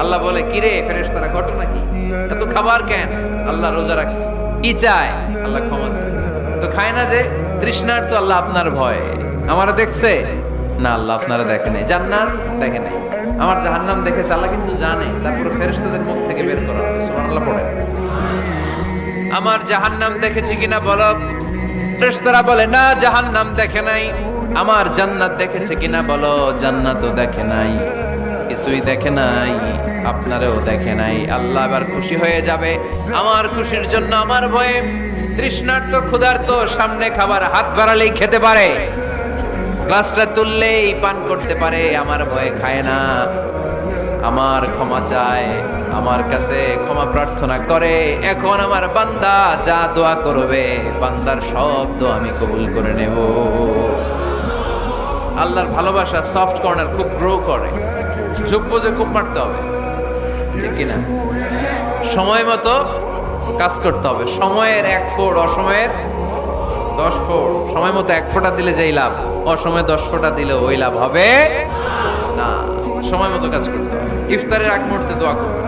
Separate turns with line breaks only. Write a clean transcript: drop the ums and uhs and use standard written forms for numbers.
আল্লাহ বলে, কিরে ফেরেশতারা, ঘটনা কি? এত খাবার কেন? আল্লাহ রোজা রাখছে। কি চায়? আল্লাহ ক্ষমা চায়। তো খায় না যে তৃষ্ণার, তো আল্লাহ আপনার ভয়। আমারে দেখছে না, আল্লাহ আপনারা দেখে নাই। জান্নাত দেখে নাই, আমার জাহান্নাম দেখেছে আল্লাহ কিন্তু জানে। তারপরে ফেরেশতাদের মুখ থেকে বের করা হবে। সুবহানাল্লাহ পড়ে। আমার জাহান্নাম দেখেছি কিনা বলো। ফেরেশতারা বলে, না জাহান্নাম দেখে নাই। আমার জান্নাত দেখেছে কিনা বলো। জান্নাতও দেখে নাই, কিছুই দেখে নাই, আপনারেও দেখে নাই। আল্লাহ এবার খুশি হয়ে যাবে। আমার খুশির জন্য আমার ভয়ে তৃষ্ণার্ত ক্ষুধার্ত সামনে খাবার হাত বাড়ালেই খেতে পারে, গ্লাসটা তুললেই পান করতে পারে, আমার ভয়ে খায় না। আমার ক্ষমা চায়, আমার কাছে ক্ষমা প্রার্থনা করে। এখন আমার বান্দা যা দোয়া করবে, বান্দার সব দোয়া আমি কবুল করে নেব। আল্লাহর ভালোবাসা সফট কর্নার খুব গ্রো করে। যোগ্য যে খুব মারতে হবে, ঠিক কিনা? সময় মতো কাজ করতে হবে। সময়ের 1 ফোঁট, অসময়ের 10 ফোঁট। সময় মতো 1 ফোঁটা দিলে যেই লাভ, অসময়ে 10 ফোঁটা দিলে ওই লাভ হবে না। সময় মতো কাজ করতে হবে। ইফতারের আগ মুহূর্তে দোয়া করবে।